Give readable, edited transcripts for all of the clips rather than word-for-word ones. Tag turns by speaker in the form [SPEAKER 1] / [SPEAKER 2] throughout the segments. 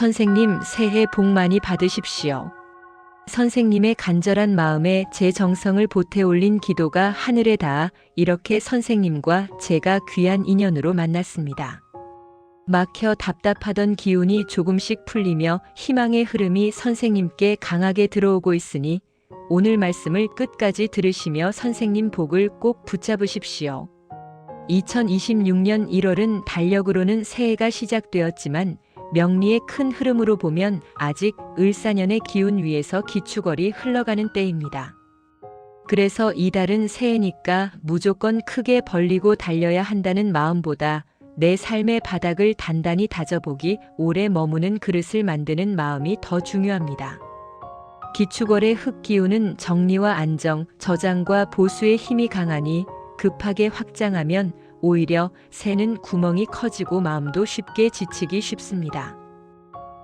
[SPEAKER 1] 선생님, 새해 복 많이 받으십시오. 선생님의 간절한 마음에 제 정성을 보태 올린 기도가 하늘에 닿아 이렇게 선생님과 제가 귀한 인연으로 만났습니다. 막혀 답답하던 기운이 조금씩 풀리며 희망의 흐름이 선생님께 강하게 들어오고 있으니 오늘 말씀을 끝까지 들으시며 선생님 복을 꼭 붙잡으십시오. 2026년 1월은 달력으로는 새해가 시작되었지만 명리의 큰 흐름으로 보면 아직 을사년의 기운 위에서 기축월이 흘러가는 때입니다. 그래서 이달은 새해니까 무조건 크게 벌리고 달려야 한다는 마음보다 내 삶의 바닥을 단단히 다져보기, 오래 머무는 그릇을 만드는 마음이 더 중요합니다. 기축월의 흙기운은 정리와 안정, 저장과 보수의 힘이 강하니 급하게 확장하면 오히려 새는 구멍이 커지고 마음도 쉽게 지치기 쉽습니다.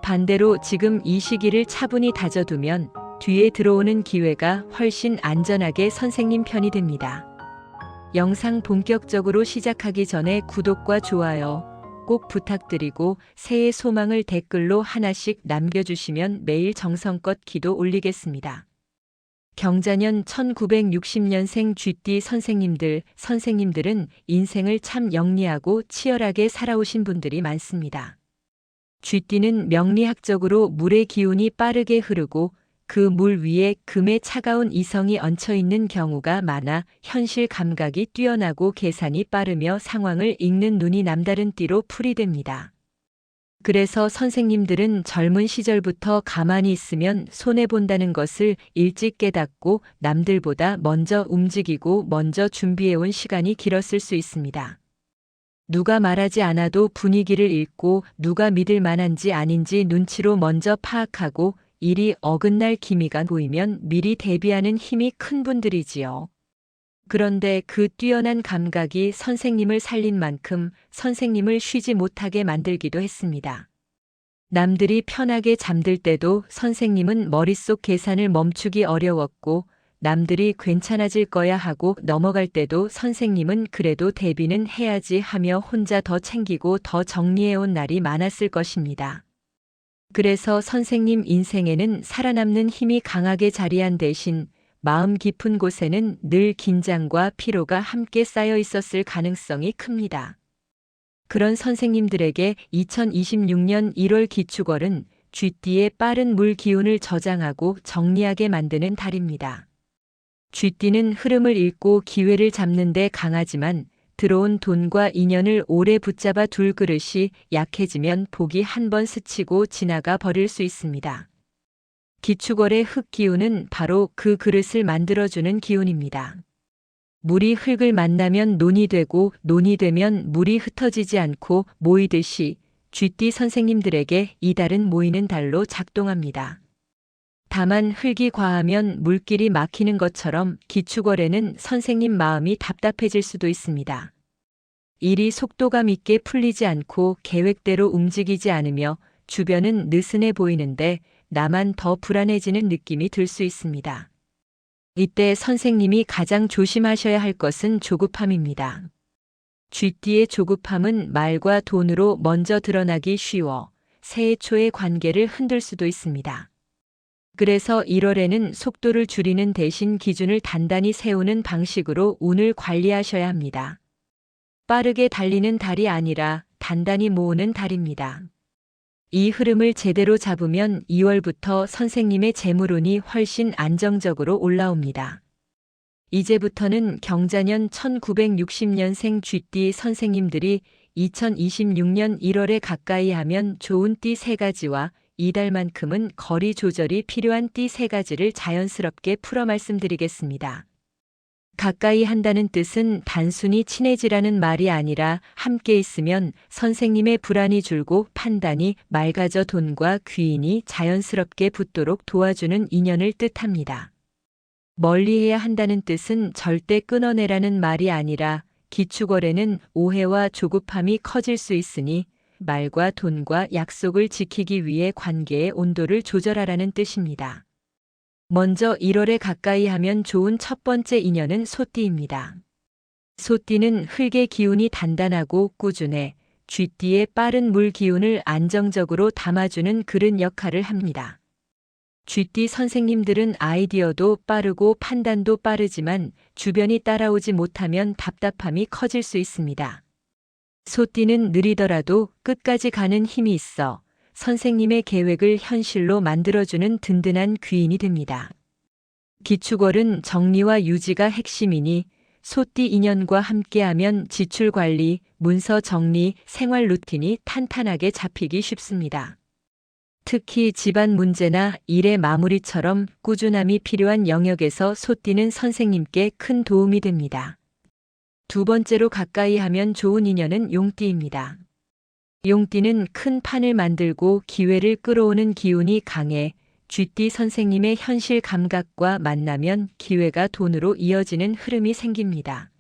[SPEAKER 1] 반대로 지금 이 시기를 차분히 다져두면 뒤에 들어오는 기회가 훨씬 안전하게 선생님 편이 됩니다. 영상 본격적으로 시작하기 전에 구독과 좋아요 꼭 부탁드리고 새해 소망을 댓글로 하나씩 남겨주시면 매일 정성껏 기도 올리겠습니다. 경자년 1960년생 쥐띠 선생님들은 인생을 참 영리하고 치열하게 살아오신 분들이 많습니다. 쥐띠는 명리학적으로 물의 기운이 빠르게 흐르고 그 물 위에 금의 차가운 이성이 얹혀 있는 경우가 많아 현실 감각이 뛰어나고 계산이 빠르며 상황을 읽는 눈이 남다른 띠로 풀이됩니다. 그래서 선생님들은 젊은 시절부터 가만히 있으면 손해본다는 것을 일찍 깨닫고 남들보다 먼저 움직이고 먼저 준비해온 시간이 길었을 수 있습니다. 누가 말하지 않아도 분위기를 읽고 누가 믿을 만한지 아닌지 눈치로 먼저 파악하고 일이 어긋날 기미가 보이면 미리 대비하는 힘이 큰 분들이지요. 그런데 그 뛰어난 감각이 선생님을 살린 만큼 선생님을 쉬지 못하게 만들기도 했습니다. 남들이 편하게 잠들 때도 선생님은 머릿속 계산을 멈추기 어려웠고 남들이 괜찮아질 거야 하고 넘어갈 때도 선생님은 그래도 대비는 해야지 하며 혼자 더 챙기고 더 정리해온 날이 많았을 것입니다. 그래서 선생님 인생에는 살아남는 힘이 강하게 자리한 대신 마음 깊은 곳에는 늘 긴장과 피로가 함께 쌓여 있었을 가능성이 큽니다. 그런 선생님들에게 2026년 1월 기축월은 쥐띠의 빠른 물 기운을 저장하고 정리하게 만드는 달입니다. 쥐띠는 흐름을 읽고 기회를 잡는 데 강하지만 들어온 돈과 인연을 오래 붙잡아 둘 그릇이 약해지면 복이 한 번 스치고 지나가 버릴 수 있습니다. 기축월의 흙 기운은 바로 그 그릇을 만들어주는 기운입니다. 물이 흙을 만나면 논이 되고 논이 되면 물이 흩어지지 않고 모이듯이 쥐띠 선생님들에게 이 달은 모이는 달로 작동합니다. 다만 흙이 과하면 물길이 막히는 것처럼 기축월에는 선생님 마음이 답답해질 수도 있습니다. 일이 속도감 있게 풀리지 않고 계획대로 움직이지 않으며 주변은 느슨해 보이는데 나만 더 불안해지는 느낌이 들 수 있습니다. 이때 선생님이 가장 조심하셔야 할 것은 조급함입니다. 쥐띠의 조급함은 말과 돈으로 먼저 드러나기 쉬워 새해 초의 관계를 흔들 수도 있습니다. 그래서 1월에는 속도를 줄이는 대신 기준을 단단히 세우는 방식으로 운을 관리하셔야 합니다. 빠르게 달리는 달이 아니라 단단히 모으는 달입니다. 이 흐름을 제대로 잡으면 2월부터 선생님의 재물운이 훨씬 안정적으로 올라옵니다. 이제부터는 경자년 1960년생 쥐띠 선생님들이 2026년 1월에 가까이 하면 좋은 띠 3가지와 이달만큼은 거리 조절이 필요한 띠 3가지를 자연스럽게 풀어 말씀드리겠습니다. 가까이 한다는 뜻은 단순히 친해지라는 말이 아니라 함께 있으면 선생님의 불안이 줄고 판단이 맑아져 돈과 귀인이 자연스럽게 붙도록 도와주는 인연을 뜻합니다. 멀리해야 한다는 뜻은 절대 끊어내라는 말이 아니라 기축월에는 오해와 조급함이 커질 수 있으니 말과 돈과 약속을 지키기 위해 관계의 온도를 조절하라는 뜻입니다. 먼저 1월에 가까이 하면 좋은 첫 번째 인연은 소띠입니다. 소띠는 흙의 기운이 단단하고 꾸준해 쥐띠의 빠른 물 기운을 안정적으로 담아주는 그릇 역할을 합니다. 쥐띠 선생님들은 아이디어도 빠르고 판단도 빠르지만 주변이 따라오지 못하면 답답함이 커질 수 있습니다. 소띠는 느리더라도 끝까지 가는 힘이 있어 선생님의 계획을 현실로 만들어주는 든든한 귀인이 됩니다. 기축월은 정리와 유지가 핵심이니 소띠 인연과 함께하면 지출 관리, 문서 정리, 생활 루틴이 탄탄하게 잡히기 쉽습니다. 특히 집안 문제나 일의 마무리처럼 꾸준함이 필요한 영역에서 소띠는 선생님께 큰 도움이 됩니다. 두 번째로 가까이 하면 좋은 인연은 용띠입니다. 용띠는 큰 판을 만들고 기회를 끌어오는 기운이 강해 쥐띠 선생님의 현실 감각과 만나면 기회가 돈으로 이어지는 흐름이 생깁니다.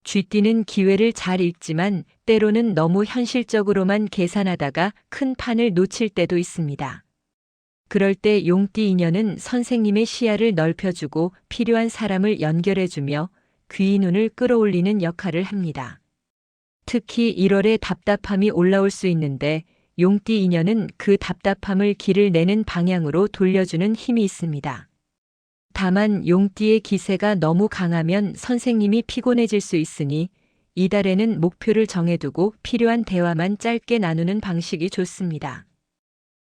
[SPEAKER 1] 쥐띠는 기회를 잘 읽지만 때로는 너무 현실적으로만 계산하다가 큰 판을 놓칠 때도 있습니다. 그럴 때 용띠 인연은 선생님의 시야를 넓혀주고 필요한 사람을 연결해주며 귀 눈을 끌어올리는 역할을 합니다. 특히 1월에 답답함이 올라올 수 있는데 용띠 인연은 그 답답함을 길을 내는 방향으로 돌려주는 힘이 있습니다. 다만 용띠의 기세가 너무 강하면 선생님이 피곤해질 수 있으니 이달에는 목표를 정해두고 필요한 대화만 짧게 나누는 방식이 좋습니다.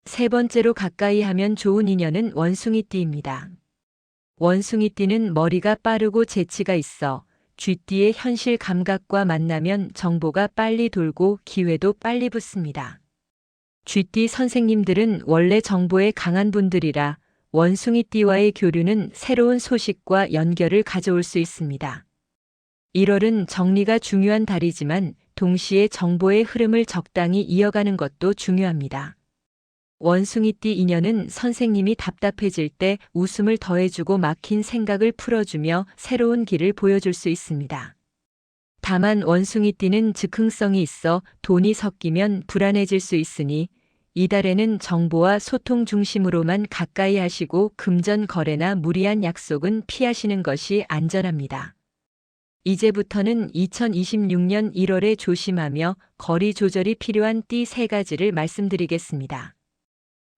[SPEAKER 1] 세 번째로 가까이 하면 좋은 인연은 원숭이띠입니다. 원숭이띠는 머리가 빠르고 재치가 있어 쥐띠의 현실 감각과 만나면 정보가 빨리 돌고 기회도 빨리 붙습니다. 쥐띠 선생님들은 원래 정보에 강한 분들이라 원숭이띠와의 교류는 새로운 소식과 연결을 가져올 수 있습니다. 1월은 정리가 중요한 달이지만 동시에 정보의 흐름을 적당히 이어가는 것도 중요합니다. 원숭이띠 인연은 선생님이 답답해질 때 웃음을 더해주고 막힌 생각을 풀어주며 새로운 길을 보여줄 수 있습니다. 다만 원숭이띠는 즉흥성이 있어 돈이 섞이면 불안해질 수 있으니 이달에는 정보와 소통 중심으로만 가까이 하시고 금전 거래나 무리한 약속은 피하시는 것이 안전합니다. 이제부터는 2026년 1월에 조심하며 거리 조절이 필요한 띠 3가지를 말씀드리겠습니다.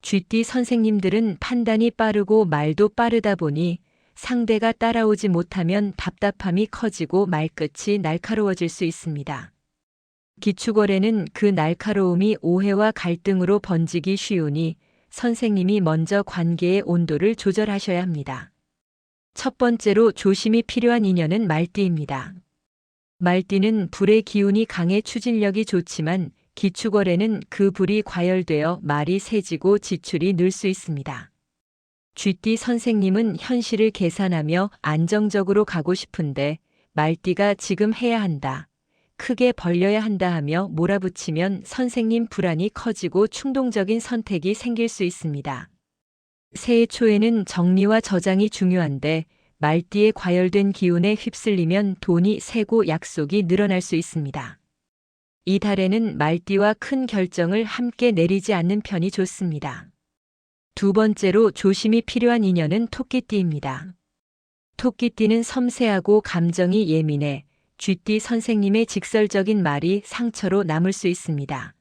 [SPEAKER 1] 쥐띠 선생님들은 판단이 빠르고 말도 빠르다 보니 상대가 따라오지 못하면 답답함이 커지고 말끝이 날카로워질 수 있습니다. 기축월에는 그 날카로움이 오해와 갈등으로 번지기 쉬우니 선생님이 먼저 관계의 온도를 조절하셔야 합니다. 첫 번째로 조심이 필요한 인연은 말띠입니다. 말띠는 불의 기운이 강해 추진력이 좋지만 기축월에는 그 불이 과열되어 말이 세지고 지출이 늘 수 있습니다. 쥐띠 선생님은 현실을 계산하며 안정적으로 가고 싶은데 말띠가 지금 해야 한다, 크게 벌려야 한다 하며 몰아붙이면 선생님 불안이 커지고 충동적인 선택이 생길 수 있습니다. 새해 초에는 정리와 저장이 중요한데 말띠의 과열된 기운에 휩쓸리면 돈이 새고 약속이 늘어날 수 있습니다. 이 달에는 말띠와 큰 결정을 함께 내리지 않는 편이 좋습니다. 두 번째로 조심이 필요한 인연은 토끼띠입니다. 토끼띠는 섬세하고 감정이 예민해 쥐띠 선생님의 직설적인 말이 상처로 남을 수 있습니다.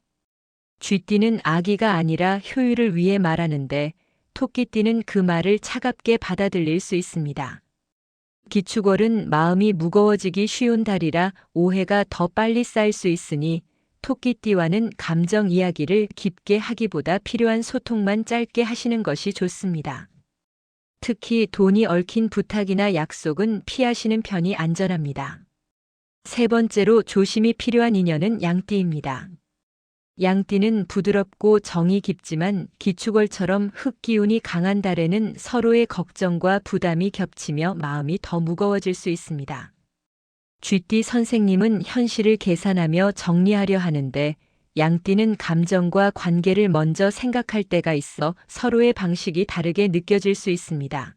[SPEAKER 1] 쥐띠는 악의가 아니라 효율을 위해 말하는데 토끼띠는 그 말을 차갑게 받아들일 수 있습니다. 기축월은 마음이 무거워지기 쉬운 달이라 오해가 더 빨리 쌓일 수 있으니 토끼띠와는 감정 이야기를 깊게 하기보다 필요한 소통만 짧게 하시는 것이 좋습니다. 특히 돈이 얽힌 부탁이나 약속은 피하시는 편이 안전합니다. 세 번째로 조심이 필요한 인연은 양띠입니다. 양띠는 부드럽고 정이 깊지만 기축월처럼 흙기운이 강한 달에는 서로의 걱정과 부담이 겹치며 마음이 더 무거워질 수 있습니다. 쥐띠 선생님은 현실을 계산하며 정리하려 하는데 양띠는 감정과 관계를 먼저 생각할 때가 있어 서로의 방식이 다르게 느껴질 수 있습니다.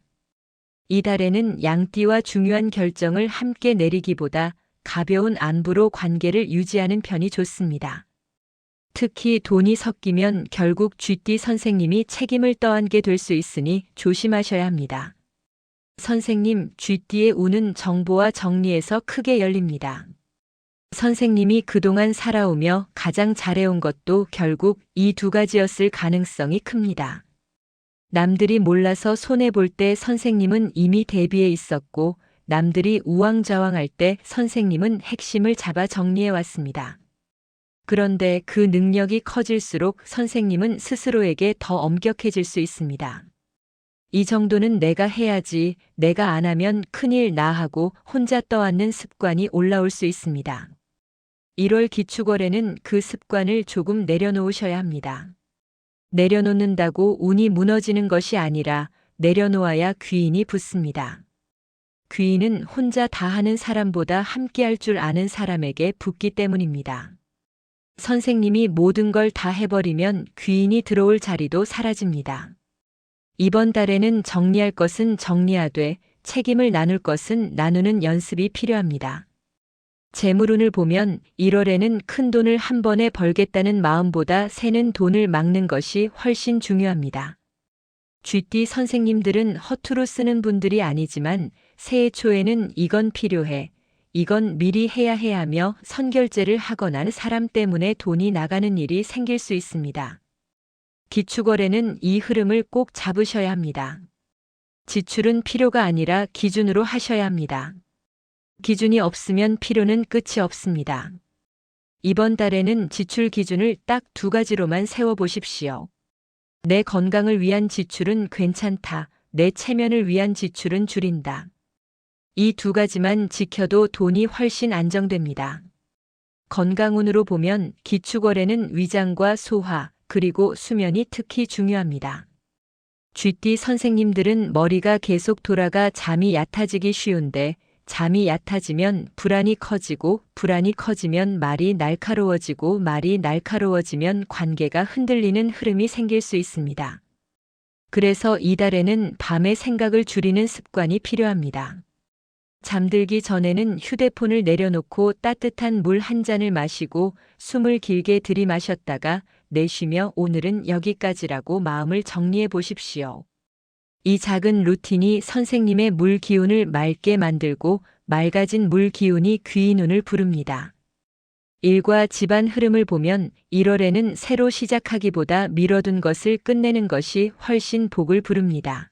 [SPEAKER 1] 이 달에는 양띠와 중요한 결정을 함께 내리기보다 가벼운 안부로 관계를 유지하는 편이 좋습니다. 특히 돈이 섞이면 결국 쥐띠 선생님이 책임을 떠안게 될 수 있으니 조심하셔야 합니다. 선생님, 쥐띠의 운은 정보와 정리에서 크게 열립니다. 선생님이 그동안 살아오며 가장 잘해온 것도 결국 이 두 가지였을 가능성이 큽니다. 남들이 몰라서 손해볼 때 선생님은 이미 대비해 있었고, 남들이 우왕좌왕할 때 선생님은 핵심을 잡아 정리해 왔습니다. 그런데 그 능력이 커질수록 선생님은 스스로에게 더 엄격해질 수 있습니다. 이 정도는 내가 해야지, 내가 안 하면 큰일 나 하고 혼자 떠안는 습관이 올라올 수 있습니다. 1월 기축월에는 그 습관을 조금 내려놓으셔야 합니다. 내려놓는다고 운이 무너지는 것이 아니라 내려놓아야 귀인이 붙습니다. 귀인은 혼자 다 하는 사람보다 함께 할 줄 아는 사람에게 붙기 때문입니다. 선생님이 모든 걸 다 해버리면 귀인이 들어올 자리도 사라집니다. 이번 달에는 정리할 것은 정리하되 책임을 나눌 것은 나누는 연습이 필요합니다. 재물운을 보면 1월에는 큰 돈을 한 번에 벌겠다는 마음보다 새는 돈을 막는 것이 훨씬 중요합니다. 쥐띠 선생님들은 허투루 쓰는 분들이 아니지만 새해 초에는 이건 필요해, 이건 미리 해야 해 하며 선결제를 하거나 사람 때문에 돈이 나가는 일이 생길 수 있습니다. 기축월에는 이 흐름을 꼭 잡으셔야 합니다. 지출은 필요가 아니라 기준으로 하셔야 합니다. 기준이 없으면 필요는 끝이 없습니다. 이번 달에는 지출 기준을 딱 두 가지로만 세워보십시오. 내 건강을 위한 지출은 괜찮다. 내 체면을 위한 지출은 줄인다. 이 두 가지만 지켜도 돈이 훨씬 안정됩니다. 건강운으로 보면 기축월에는 위장과 소화, 그리고 수면이 특히 중요합니다. 쥐띠 선생님들은 머리가 계속 돌아가 잠이 얕아지기 쉬운데 잠이 얕아지면 불안이 커지고 불안이 커지면 말이 날카로워지고 말이 날카로워지면 관계가 흔들리는 흐름이 생길 수 있습니다. 그래서 이달에는 밤에 생각을 줄이는 습관이 필요합니다. 잠들기 전에는 휴대폰을 내려놓고 따뜻한 물 한 잔을 마시고 숨을 길게 들이마셨다가 내쉬며 오늘은 여기까지라고 마음을 정리해 보십시오. 이 작은 루틴이 선생님의 물 기운을 맑게 만들고 맑아진 물 기운이 귀인운을 부릅니다. 일과 집안 흐름을 보면 1월에는 새로 시작하기보다 미뤄둔 것을 끝내는 것이 훨씬 복을 부릅니다.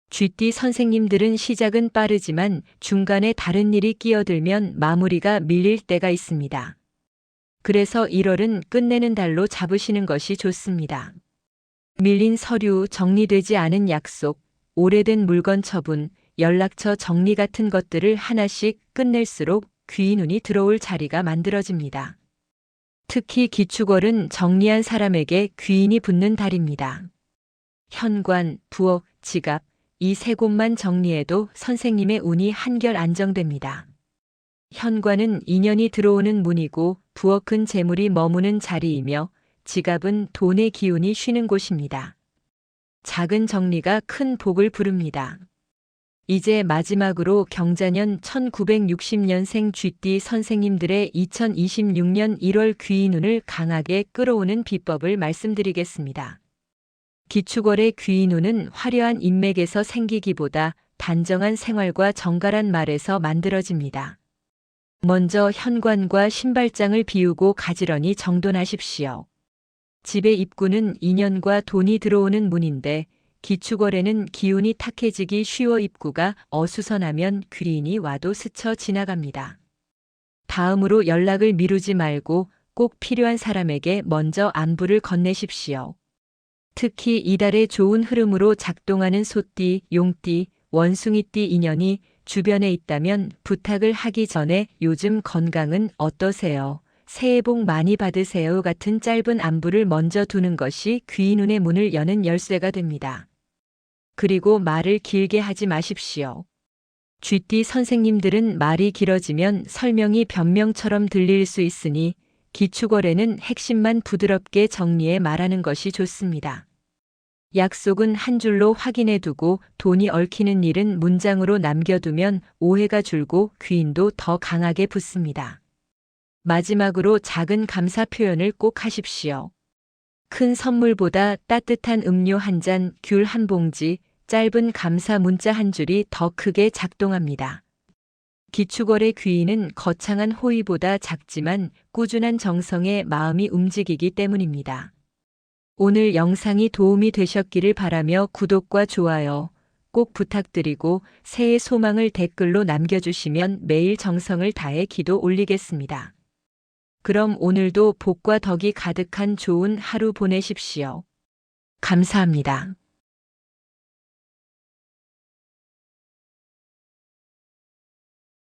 [SPEAKER 1] 쥐띠 선생님들은 시작은 빠르지만 중간에 다른 일이 끼어들면 마무리가 밀릴 때가 있습니다. 그래서 1월은 끝내는 달로 잡으시는 것이 좋습니다. 밀린 서류, 정리되지 않은 약속, 오래된 물건 처분, 연락처 정리 같은 것들을 하나씩 끝낼수록 귀인운이 들어올 자리가 만들어집니다. 특히 기축월은 정리한 사람에게 귀인이 붙는 달입니다. 현관, 부엌, 지갑, 이 세 곳만 정리해도 선생님의 운이 한결 안정됩니다. 현관은 인연이 들어오는 문이고 부엌은 재물이 머무는 자리이며 지갑은 돈의 기운이 쉬는 곳입니다. 작은 정리가 큰 복을 부릅니다. 이제 마지막으로 경자년 1960년생 쥐띠 선생님들의 2026년 1월 귀인운을 강하게 끌어오는 비법을 말씀드리겠습니다. 기축월의 귀인운은 화려한 인맥에서 생기기보다 단정한 생활과 정갈한 말에서 만들어집니다. 먼저 현관과 신발장을 비우고 가지런히 정돈하십시오. 집의 입구는 인연과 돈이 들어오는 문인데 기축월에는 기운이 탁해지기 쉬워 입구가 어수선하면 귀인이 와도 스쳐 지나갑니다. 다음으로 연락을 미루지 말고 꼭 필요한 사람에게 먼저 안부를 건네십시오. 특히 이달의 좋은 흐름으로 작동하는 소띠, 용띠, 원숭이띠 인연이 주변에 있다면 부탁을 하기 전에 요즘 건강은 어떠세요? 새해 복 많이 받으세요 같은 짧은 안부를 먼저 두는 것이 귀인운의 문을 여는 열쇠가 됩니다. 그리고 말을 길게 하지 마십시오. 쥐띠 선생님들은 말이 길어지면 설명이 변명처럼 들릴 수 있으니 기축월에는 핵심만 부드럽게 정리해 말하는 것이 좋습니다. 약속은 한 줄로 확인해 두고 돈이 얽히는 일은 문장으로 남겨두면 오해가 줄고 귀인도 더 강하게 붙습니다. 마지막으로 작은 감사 표현을 꼭 하십시오. 큰 선물보다 따뜻한 음료 한 잔, 귤 한 봉지, 짧은 감사 문자 한 줄이 더 크게 작동합니다. 기축월의 귀인은 거창한 호의보다 작지만 꾸준한 정성에 마음이 움직이기 때문입니다. 오늘 영상이 도움이 되셨기를 바라며 구독과 좋아요 꼭 부탁드리고 새해 소망을 댓글로 남겨주시면 매일 정성을 다해 기도 올리겠습니다. 그럼 오늘도 복과 덕이 가득한 좋은 하루 보내십시오. 감사합니다.